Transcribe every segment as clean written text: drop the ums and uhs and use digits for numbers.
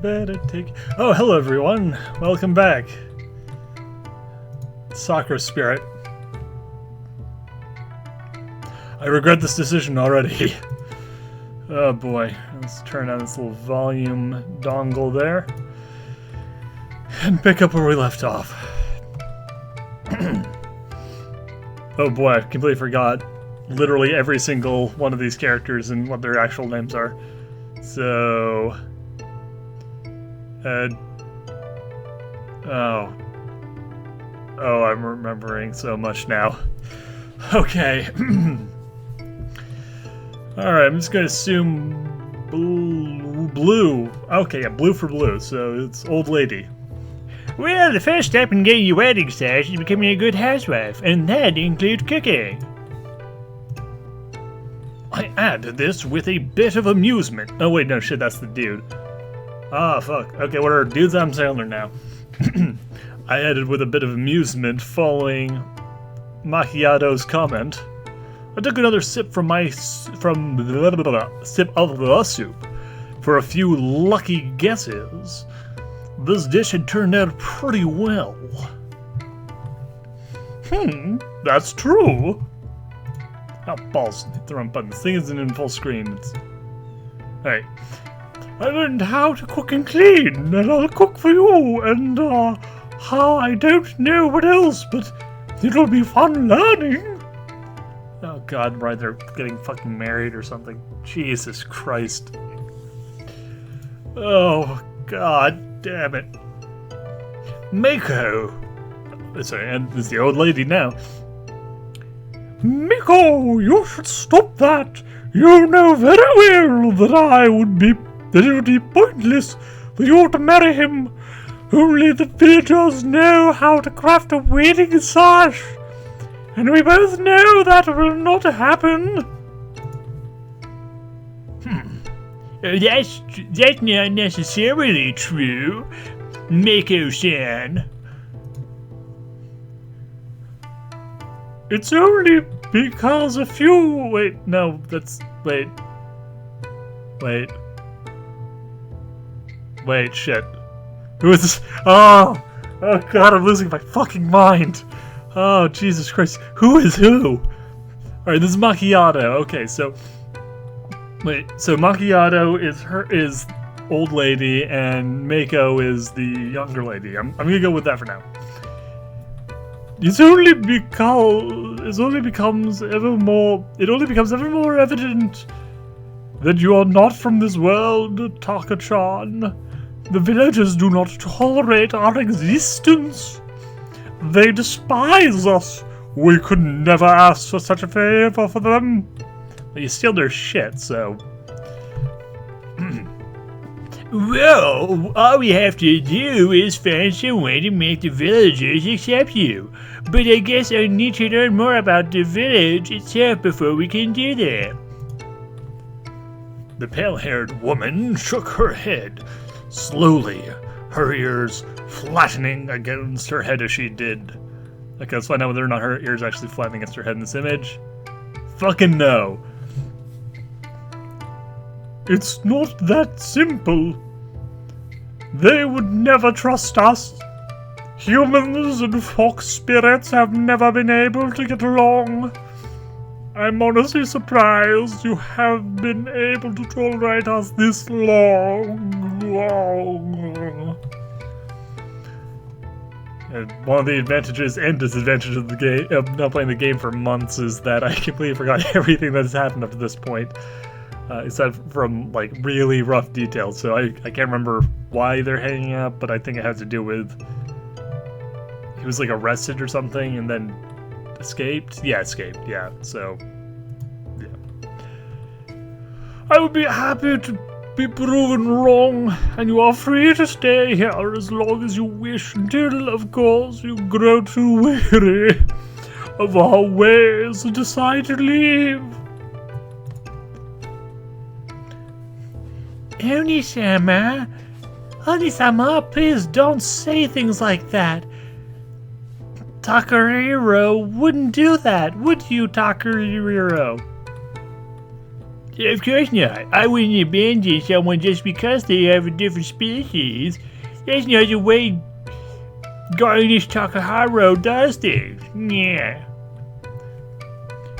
better take... Oh, hello everyone. Welcome back. Sakura spirit. I regret this decision already. Oh boy. Let's turn on this little volume dongle there. And pick up where we left off. Oh boy, I completely forgot literally every single one of these characters and what their actual names are. So... Oh, I'm remembering so much now. Okay. Alright, I'm just gonna assume blue. Okay, yeah, blue for blue, so it's old lady. Well, the first step in getting your wedding stash is becoming a good housewife, and that includes cooking. I add this with a bit of amusement. Oh wait, no shit, that's the dude. Ah, fuck. Okay, what are dudes? I'm Sailor now. I added with a bit of amusement following Macchiato's comment. I took another sip sip of the soup for a few lucky guesses. This dish had turned out pretty well. That's true. Oh, balls. Hit the wrong button. This thing isn't in full screen. Alright. I learned how to cook and clean, and I'll cook for you, and, how I don't know what else, but it'll be fun learning. Oh god, right, they're getting fucking married or something. Jesus Christ. Oh, god damn it. Mako! Sorry, and this is the old lady now. Miko, you should stop that. You know very well that it would be pointless for you to marry him. Only the villagers know how to craft a wedding sash. And we both know that will not happen. That's not necessarily true, Mako-san. It's only because a few... Wait, no, that's... Wait, shit. Who is this? Oh god, I'm losing my fucking mind. Oh, Jesus Christ. Who is who? Alright, this is Macchiato. Okay, so... Wait, so Macchiato is old lady, and Mako is the younger lady. I'm gonna go with that for now. It only becomes ever more evident that you are not from this world, Taka-chan. The villagers do not tolerate our existence. They despise us. We could never ask for such a favor for them. But you steal their shit, so... Well, all we have to do is find some way to make the villagers accept you. But I guess I need to learn more about the village itself before we can do that. The pale-haired woman shook her head, slowly, her ears flattening against her head as she did. Okay, let's find out whether or not her ears actually flattening against her head in this image. Fucking no. It's not that simple. They would never trust us. Humans and fox spirits have never been able to get along. I'm honestly surprised you have been able to tolerate us this long. And one of the advantages and disadvantages of the game, of not playing the game for months, is that I completely forgot everything that has happened up to this point. Except from, like, really rough details. So I can't remember why they're hanging out, but I think it has to do with... He was, like, arrested or something, and then escaped? Yeah, escaped, yeah. So, yeah. I would be happy to be proven wrong, and you are free to stay here as long as you wish, until, of course, you grow too weary of our ways and decide to leave. Oni-sama, please don't say things like that. Takahiro wouldn't do that, would you, Takahiro? Of course not. I wouldn't abandon someone just because they have a different species. That's not the way Garnish Takaharo does things. Yeah.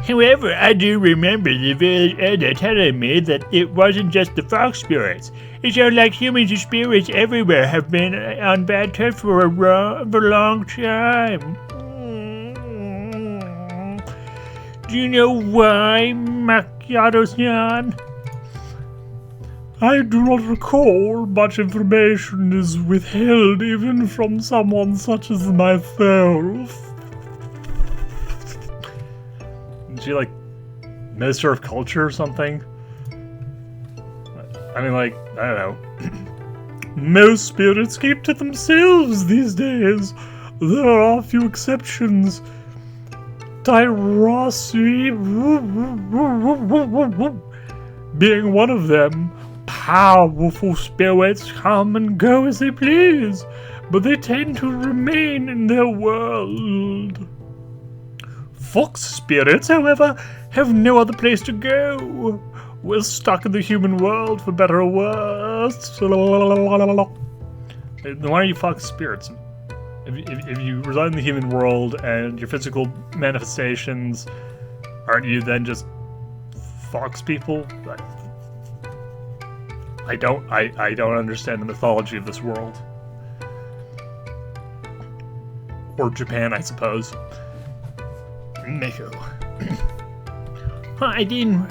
However, I do remember the village elder telling me that it wasn't just the fox spirits. It sounds like humans and spirits everywhere have been on bad terms for a long time. Do you know why, Macchiato-san? I do not recall. Much information is withheld even from someone such as myself. Is she like Minister of Culture or something? I mean, like, I don't know. Most spirits keep to themselves these days. There are a few exceptions. Tyrossi being one of them. Powerful spirits come and go as they please, but they tend to remain in their world. Fox spirits, however, have no other place to go. We're stuck in the human world, for better or worse. Why are you fox spirits? If you reside in the human world and your physical manifestations, aren't you then just fox people? I don't understand the mythology of this world. Or Japan, I suppose. Mako. I didn't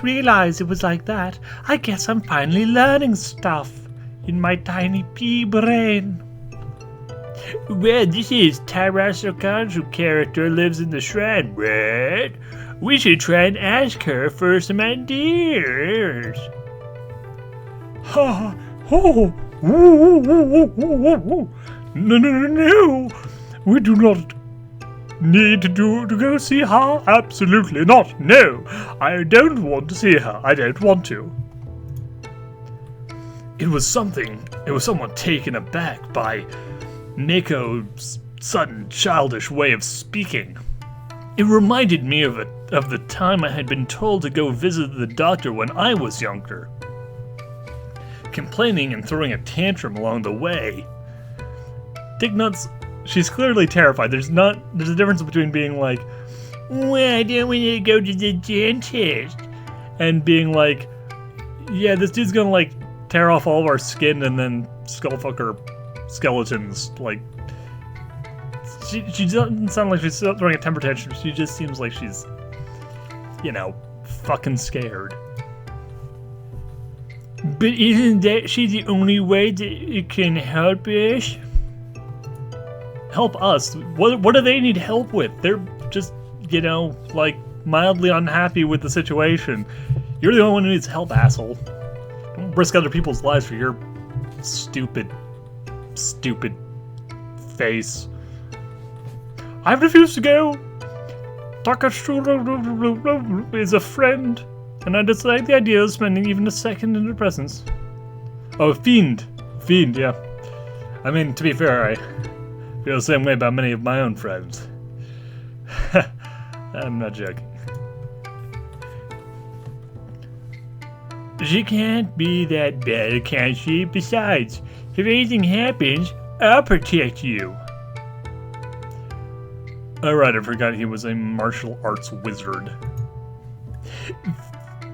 realize it was like that. I guess I'm finally learning stuff in my tiny pea brain. Well, this is Tyrasa Kanju character lives in the shrine, right? We should try and ask her for some ideas. Ha! Oh! No! We do not need to go see her. Absolutely not. No, I don't want to see her. I don't want to. It was someone taken aback by Mako's sudden childish way of speaking. It reminded me of the time I had been told to go visit the doctor when I was younger. Complaining and throwing a tantrum along the way. Dignuts, she's clearly terrified. There's a difference between being like, well, I don't want to go to the dentist, and being like, yeah, this dude's gonna like tear off all of our skin and then skullfucker skeletons. Like, she doesn't sound like she's throwing a temper tantrum. She just seems like she's, fucking scared. But isn't that she the only way that it can help us? Help us? What do they need help with? They're just, like mildly unhappy with the situation. You're the only one who needs help, asshole. Don't risk other people's lives for your stupid face. I refuse to go. Takashiro is a friend, and I dislike the idea of spending even a second in her presence. Oh, fiend, yeah. I mean, to be fair, I feel the same way about many of my own friends. I'm not joking. She can't be that bad, can she? Besides, if anything happens, I'll protect you. Oh right, I forgot he was a martial arts wizard.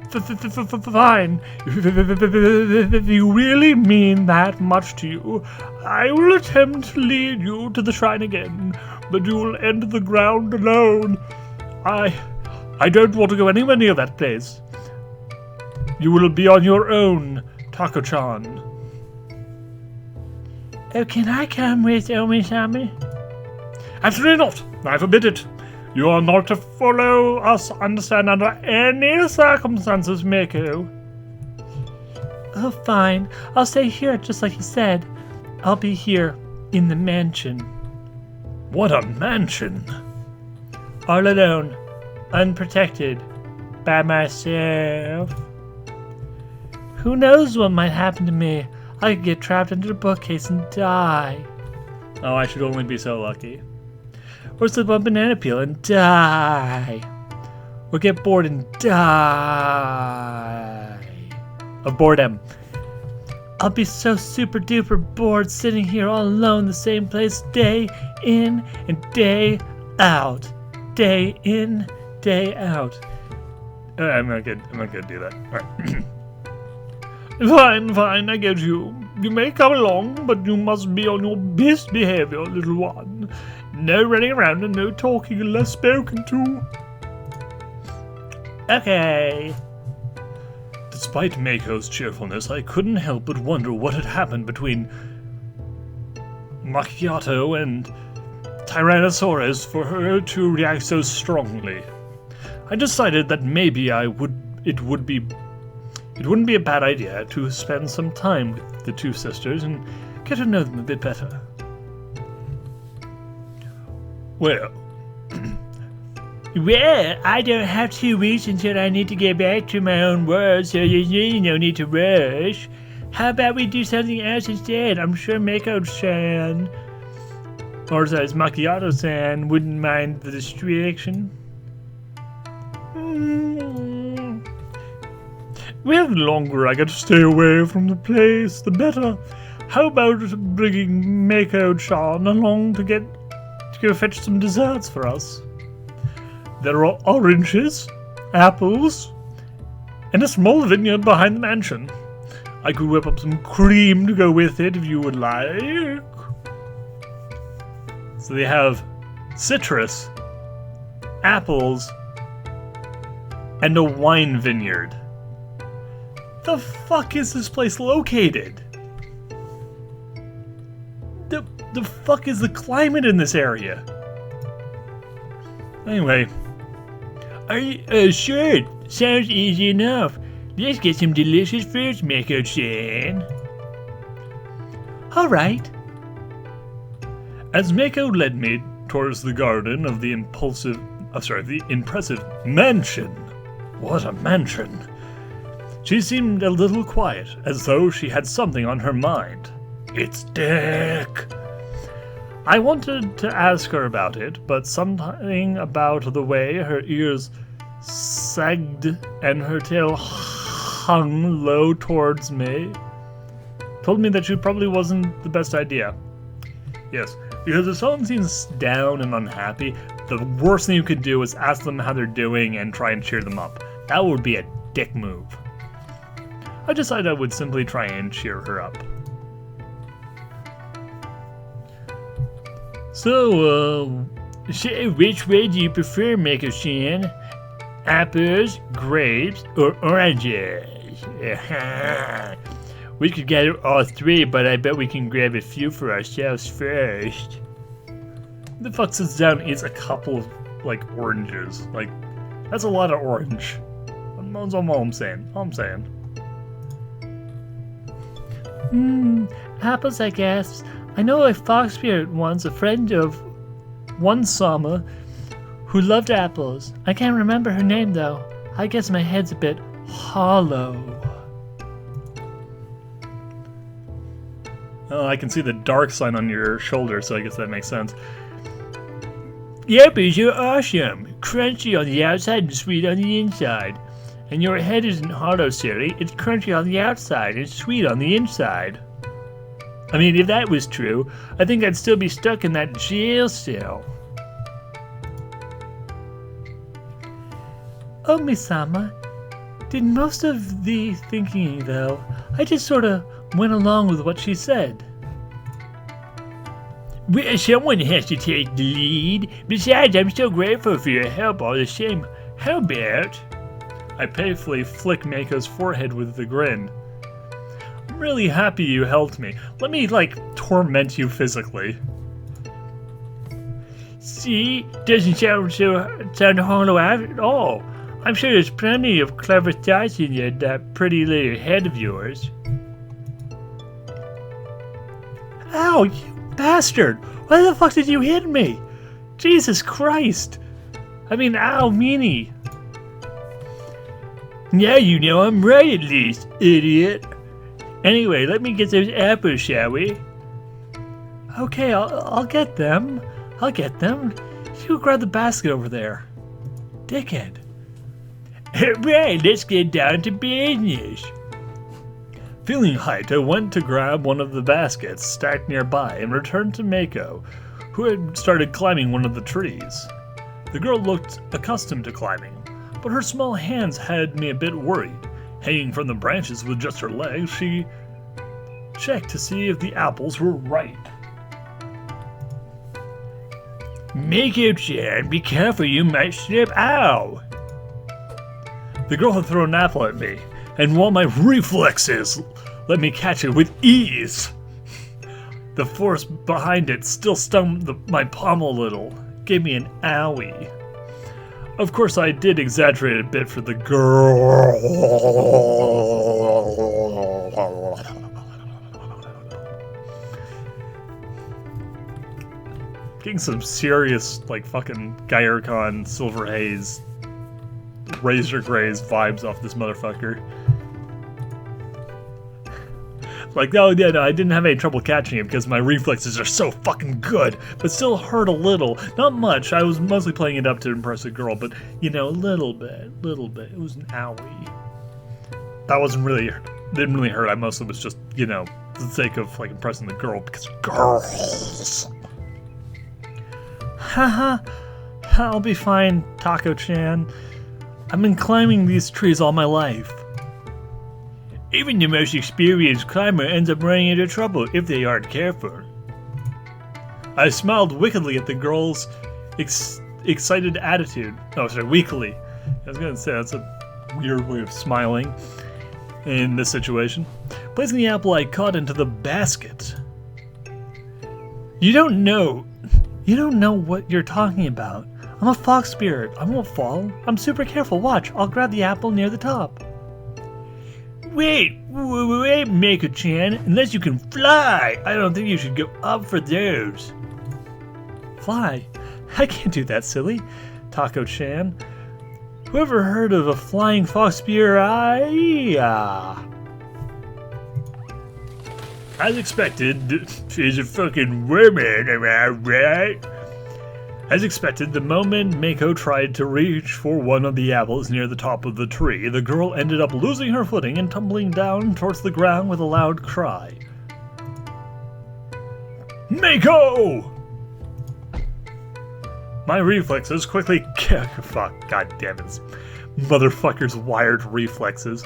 Fine. If you really mean that much to you, I will attempt to lead you to the shrine again, but you will enter the ground alone. I don't want to go anywhere near that place. You will be on your own, Tako-chan. Oh, can I come with Omi-sama? Absolutely not. I forbid it. You are not to follow us, understand, under any circumstances, Mako. Oh, fine. I'll stay here, just like you said. I'll be here, in the mansion. What a mansion! All alone, unprotected, by myself. Who knows what might happen to me? I could get trapped under a bookcase and die. Oh, I should only be so lucky. Or slip on banana peel and die. Or get bored and die of boredom. I'll be so super duper bored sitting here all alone in the same place day in and day out. Day in, day out. I'm not gonna do that. Alright. Fine, I get you. You may come along, but you must be on your best behavior, little one. No running around and no talking unless spoken to. Okay. Despite Mako's cheerfulness, I couldn't help but wonder what had happened between Macchiato and Tyrannosaurus for her to react so strongly. I decided that maybe it wouldn't be a bad idea to spend some time with the two sisters and get to know them a bit better. Well, I don't have 2 weeks until I need to get back to my own world, so there's really no need to rush. How about we do something else instead? I'm sure Mako-san, or as Macchiato-san, wouldn't mind the distraction. Well, the longer I get to stay away from the place, the better. How about bringing Mako-chan along to go fetch some desserts for us? There are oranges, apples, and a small vineyard behind the mansion. I could whip up some cream to go with it if you would like. So they have citrus, apples, and a wine vineyard. The fuck is this place located? The fuck is the climate in this area? Anyway. Are you, sure, sounds easy enough. Let's get some delicious fruits, Mako-chan. Alright. As Mako led me towards the garden of the impressive mansion. What a mansion. She seemed a little quiet, as though she had something on her mind. It's Dick. I wanted to ask her about it, but something about the way her ears sagged and her tail hung low towards me told me that she probably wasn't the best idea. Yes, because if someone seems down and unhappy, the worst thing you could do is ask them how they're doing and try and cheer them up. That would be a dick move. I decided I would simply try and cheer her up. So, which way do you prefer, Mako-chan? Apples, grapes, or oranges? We could gather all 3, but I bet we can grab a few for ourselves first. The fuck sits down and eats a couple of, oranges. That's a lot of orange. That's all I'm saying. Apples, I guess. I know a fox spirit once, a friend of one Sama, who loved apples. I can't remember her name, though. I guess my head's a bit hollow. Oh, I can see the dark sign on your shoulder, so I guess that makes sense. Apples are awesome. Crunchy on the outside and sweet on the inside. And your head isn't hollow, silly. It's crunchy on the outside and sweet on the inside. I mean, if that was true, I think I'd still be stuck in that jail cell. Oh, Misama, did most of the thinking, though. I just sort of went along with what she said. Well, someone has to take the lead. Besides, I'm so grateful for your help all the same. How about... I playfully flick Mako's forehead with a grin. I'm really happy you helped me. Let me, torment you physically. See? Doesn't sound hollow at all. I'm sure there's plenty of clever thoughts in that pretty little head of yours. Ow, you bastard! Why the fuck did you hit me? Jesus Christ! I mean, ow, meanie! Now you know I'm right at least, idiot. Anyway, let me get those apples, shall we? Okay, I'll get them. You grab the basket over there. Dickhead. Alright, let's get down to business. Feeling hyped, I went to grab one of the baskets stacked nearby and returned to Mako, who had started climbing one of the trees. The girl looked accustomed to climbing, but her small hands had me a bit worried. Hanging from the branches with just her legs, she checked to see if the apples were ripe. Mako-chan, be careful, you might slip. Ow! The girl had thrown an apple at me, and while my reflexes let me catch it with ease, the force behind it still stung my palm a little, gave me an owie. Of course, I did exaggerate a bit for the girl. Getting some serious, like, fucking Gyurcon, Silver Haze, Razor Graze vibes off this motherfucker. Like, oh yeah, no, I didn't have any trouble catching it because my reflexes are so fucking good, but still hurt a little. Not much. I was mostly playing it up to impress a girl, but, you know, a little bit. It was an owie. That didn't really hurt. I mostly was just, you know, for the sake of, like, impressing the girl, because girls. Haha, I'll be fine, Taco-chan. I've been climbing these trees all my life. Even the most experienced climber ends up running into trouble if they aren't careful. I smiled wickedly at the girl's excited attitude. Oh, sorry, weakly. I was gonna say, that's a weird way of smiling in this situation. Placing the apple I caught into the basket. You don't know what you're talking about. I'm a fox spirit. I won't fall. I'm super careful. Watch, I'll grab the apple near the top. Wait, Mako-chan, unless you can fly, I don't think you should go up for those. Fly? I can't do that, silly. Taco-chan. Whoever heard of a flying fox spirit? As expected, she's a fucking woman, am I right? As expected, the moment Mako tried to reach for one of the apples near the top of the tree, the girl ended up losing her footing and tumbling down towards the ground with a loud cry. Mako! My reflexes quickly fuck, god damn it. Motherfucker's wired reflexes.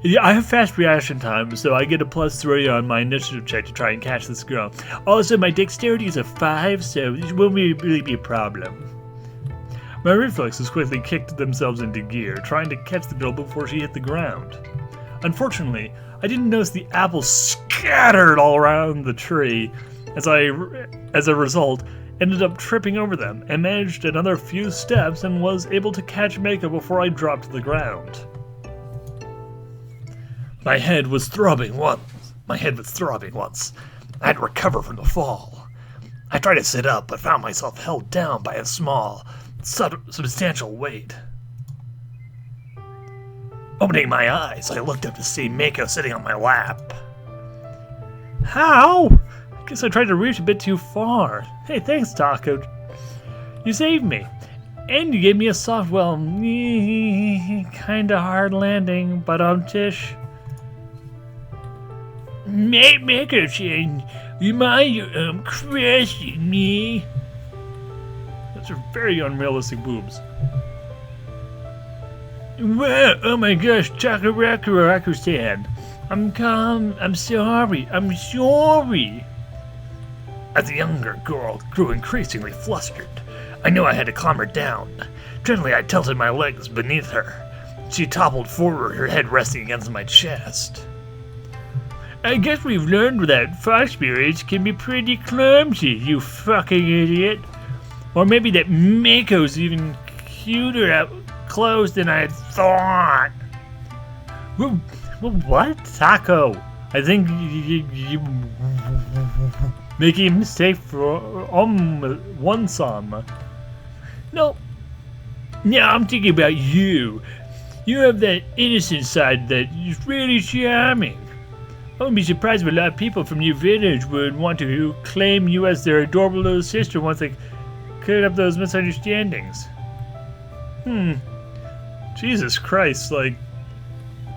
Yeah, I have fast reaction time, so I get a +3 on my initiative check to try and catch this girl. Also, my dexterity is a 5, so this won't really be a problem. My reflexes quickly kicked themselves into gear, trying to catch the girl before she hit the ground. Unfortunately, I didn't notice the apples scattered all around the tree, as a result, ended up tripping over them, and managed another few steps and was able to catch Mako before I dropped to the ground. My head was throbbing once. I had to recover from the fall. I tried to sit up, but found myself held down by a small, substantial weight. Opening my eyes, I looked up to see Mako sitting on my lap. How? I guess I tried to reach a bit too far. Hey, thanks, Taco. You saved me. And you gave me a soft, well, kinda hard landing, but tish. Mako-chan, you mind crushing me? Those are very unrealistic boobs. Wow, oh my gosh, Sakura-san. I'm sorry. As the younger girl grew increasingly flustered, I knew I had to calm her down. Gently, I tilted my legs beneath her. She toppled forward, her head resting against my chest. I guess we've learned that fox spirits can be pretty clumsy, you fucking idiot. Or maybe that Mako's even cuter up close than I thought. What? Taco, I think you making a mistake for one some. No, I'm thinking about you. You have that innocent side that is really charming. I wouldn't be surprised if a lot of people from your village would want to claim you as their adorable little sister once they cleared up those misunderstandings. Jesus Christ, like,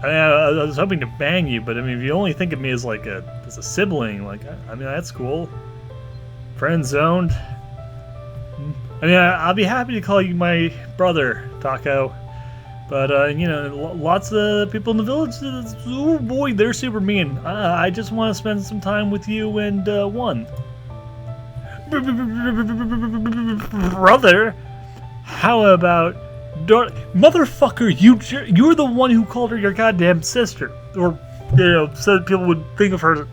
I was hoping to bang you, but I mean, if you only think of me as like as a sibling, like, I mean, that's cool. Friend zoned. I mean, I'll be happy to call you my brother, Taco. But, you know, lots of people in the village, oh boy, they're super mean. I just want to spend some time with you and one. Brother? How about... Motherfucker, you're the one who called her your goddamn sister. Or, you know, said people would think of her...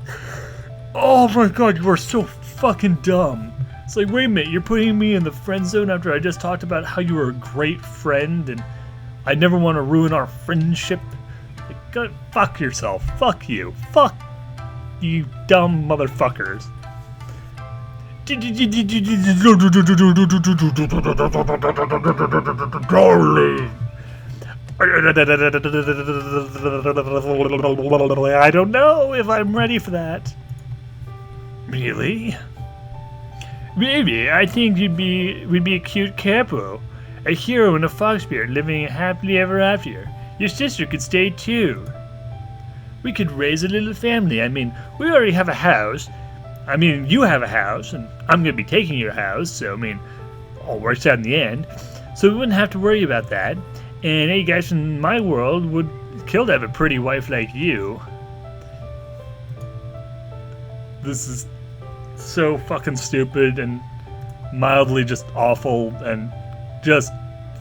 Oh my god, you are so fucking dumb. It's like, wait a minute, you're putting me in the friend zone after I just talked about how you were a great friend and I never want to ruin our friendship. Like, go fuck yourself. Fuck you. Fuck you dumb motherfuckers. Darling. I don't know if I'm ready for that. Really? Maybe, I think we'd be a cute couple. A hero and a foxbeard living happily ever after. Your sister could stay too. We could raise a little family. I mean, we already have a house. I mean, you have a house, and I'm gonna be taking your house, so I mean, all works out in the end. So we wouldn't have to worry about that. And any guys in my world would kill to have a pretty wife like you. This is so fucking stupid and mildly just awful and just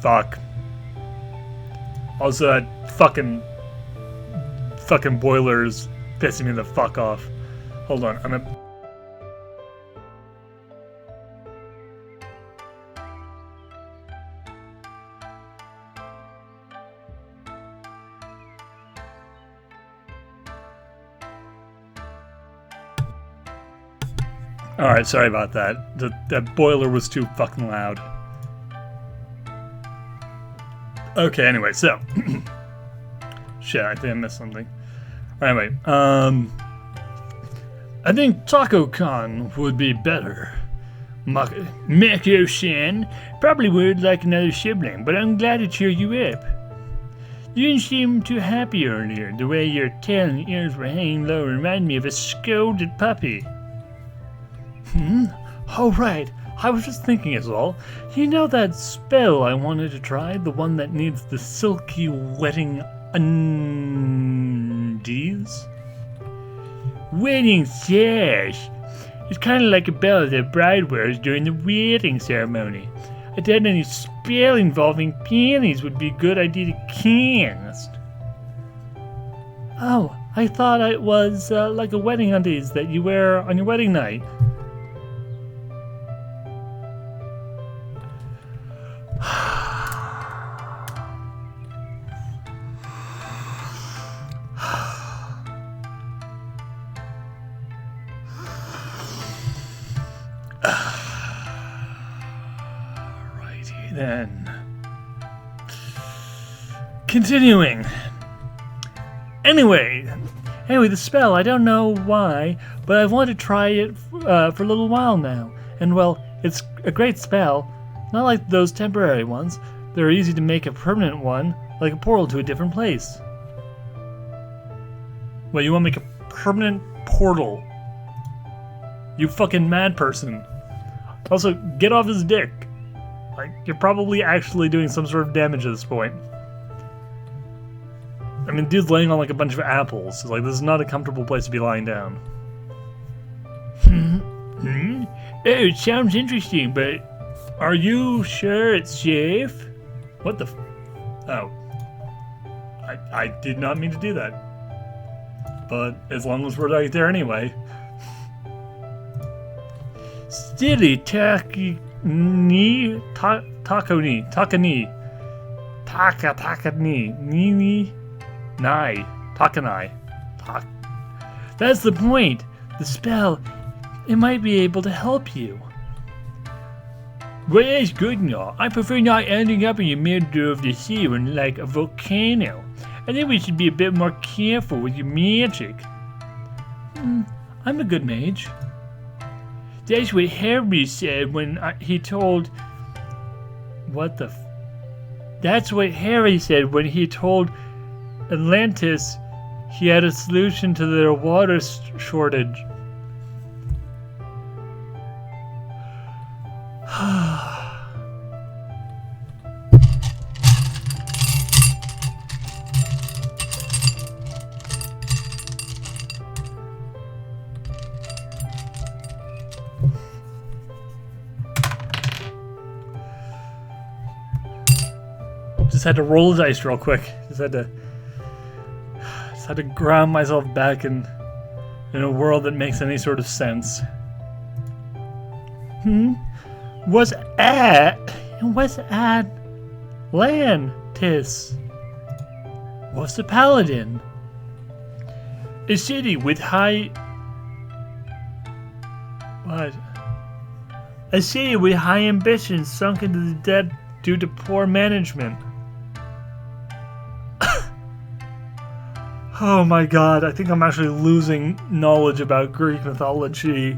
fuck. Also, that fucking boiler's pissing me the fuck off. Hold on, I'm gonna... Alright, sorry about that. That boiler was too fucking loud. Okay, anyway, so... Shit, I think I missed something. Anyway, I think Taco-Con would be better. Mako-san probably would like another sibling, but I'm glad to cheer you up. You didn't seem too happy earlier. The way your tail and ears were hanging low reminded me of a scolded puppy. Oh, right. I was just thinking is all. You know that spell I wanted to try? The one that needs the silky wedding undies? Wedding sash. It's kind of like a bell that bride wears during the wedding ceremony. I doubt any spell involving panties would be a good idea to cast. Oh, I thought it was like a wedding undies that you wear on your wedding night. Righty then. Continuing. Anyway, the spell, I don't know why, but I've wanted to try it for a little while now. And well, it's a great spell. Not like those temporary ones. They're easy to make a permanent one, like a portal to a different place. Wait, you want to make a permanent portal? You fucking mad person. Also, get off his dick. Like, you're probably actually doing some sort of damage at this point. I mean, dude's laying on like a bunch of apples. So, like, this is not a comfortable place to be lying down. Oh, it sounds interesting, but are you sure it's safe? What the Oh. I did not mean to do that. But as long as we're right there anyway. Silly Takani. That's the point. The spell, it might be able to help you. Well, that's good now. I prefer not ending up in the middle of the sea or like a volcano. I think we should be a bit more careful with your magic. I'm a good mage. That's what Harry said when he told... What the That's what Harry said when he told Atlantis he had a solution to their water shortage. Just had to roll the dice real quick. Just had to ground myself back in a world that makes any sort of sense. What's Atlantis? What's the paladin? A city with high... What? A city with high ambitions sunk into the debt Due to poor management. Oh my god, I think I'm actually losing knowledge about Greek mythology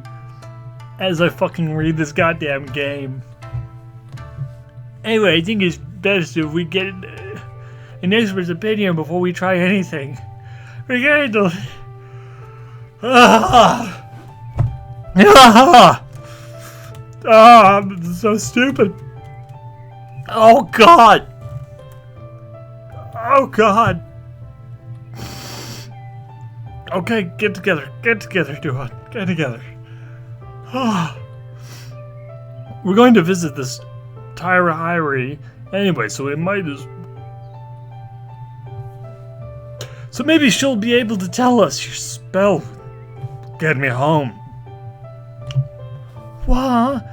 as I fucking read this goddamn game. Anyway, I think it's best if we get an expert's opinion before we try anything. We're going to... I'm so stupid. Oh god! Oh god. Okay, get together, Duhad, get together. We're going to visit this Tyra Hyrie anyway, so we might as... So maybe she'll be able to tell us your spell. Get me home. What?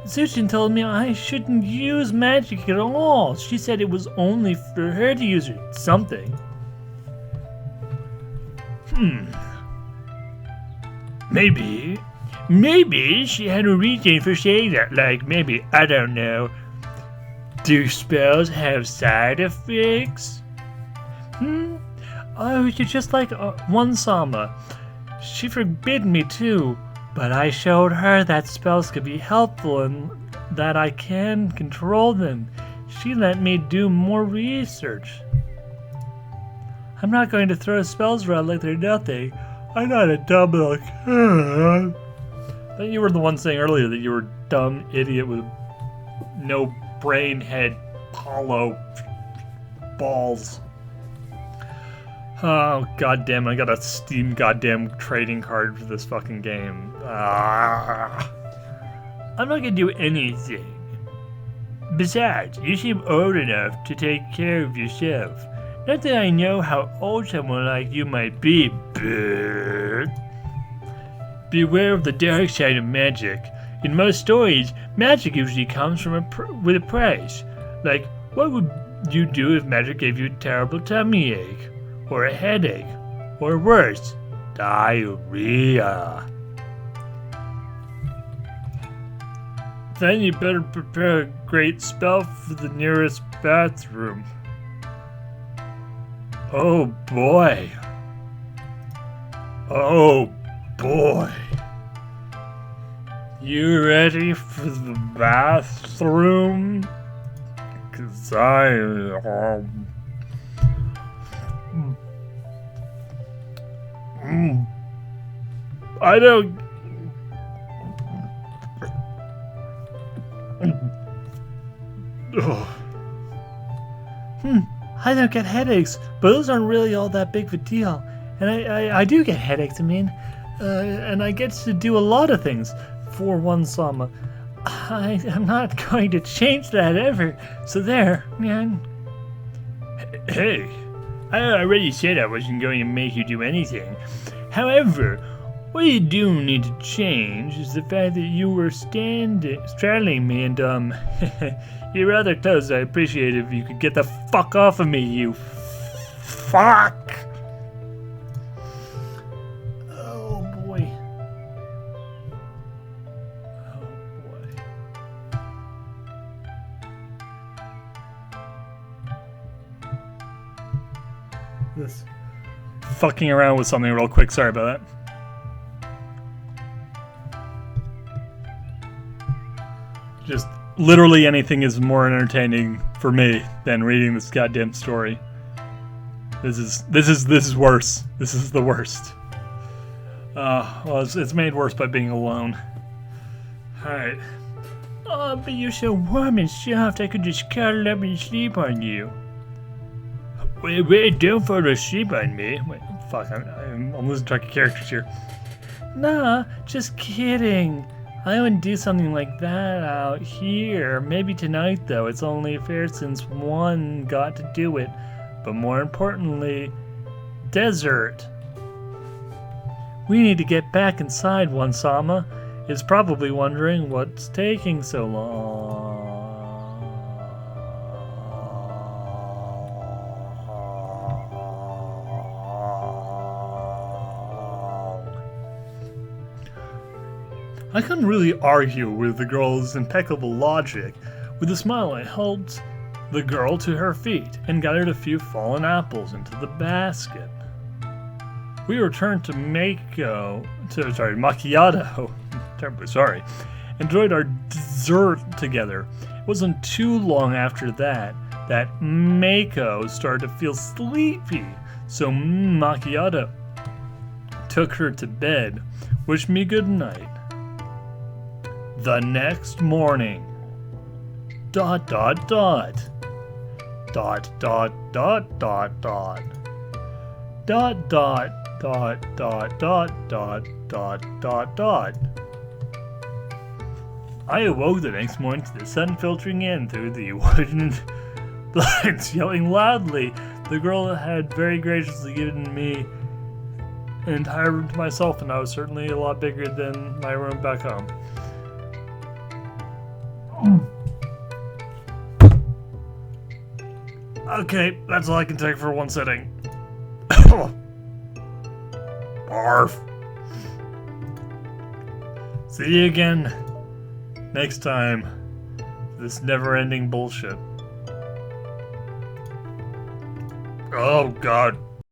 Suchin told me I shouldn't use magic at all. She said it was only for her to use or something. Maybe she had a reason for saying that. Like, maybe, I don't know. Do spells have side effects? Oh, you're just like one Sama. She forbid me too, but I showed her that spells could be helpful and that I can control them. She let me do more research. I'm not going to throw spells around like they're nothing. I'm not a dumb little kid. But you were the one saying earlier that you were a dumb idiot with no brain, head, hollow balls. Oh goddamn! I got a Steam goddamn trading card for this fucking game. I'm not gonna do anything. Besides, you seem old enough to take care of yourself. Not that I know how old someone like you might be, but... Beware of the dark side of magic. In most stories, magic usually comes from with a price. Like, what would you do if magic gave you a terrible tummy ache? Or a headache? Or worse, diarrhea? Then you better prepare a great spell for the nearest bathroom. Oh boy. Oh boy. You ready for the bathroom? 'Cause I don't... I don't get headaches, but those aren't really all that big of a deal. And I do get headaches, and I get to do a lot of things for one Sama. I'm not going to change that ever, so there, man. Hey, I already said I wasn't going to make you do anything. However, what you do need to change is the fact that you were straddling me and, you're rather close. I appreciate it if you could get the fuck off of me, you fuck! Oh boy. Oh boy. This fucking around with something real quick. Sorry about that. literally anything is more entertaining for me than reading this goddamn story. This is worse. This is the worst. Well, it's made worse by being alone. Alright. Oh, but you're so warm and soft, I could just cuddle up and sleep on you. Wait, don't fall asleep on me. Wait, fuck, I'm losing track of characters here. Nah, just kidding. I wouldn't do something like that out here. Maybe tonight, though. It's only fair since one got to do it. But more importantly, desert. We need to get back inside, One Sama. It's probably wondering what's taking so long. I couldn't really argue with the girl's impeccable logic. With a smile, I helped the girl to her feet and gathered a few fallen apples into the basket. We returned to Macchiato, terribly sorry, enjoyed our dessert together. It wasn't too long after that Mako started to feel sleepy, so Macchiato took her to bed, wished me good night. The next morning, ... Dot dot dot dot dot dot dot dot dot dot dot dot dot. I awoke the next morning to the sun filtering in through the wooden blinds, yelling loudly. The girl had very graciously given me an entire room to myself, and I was certainly a lot bigger than my room back home. Okay, that's all I can take for one sitting. Barf. See you again next time. This never-ending bullshit. Oh, God.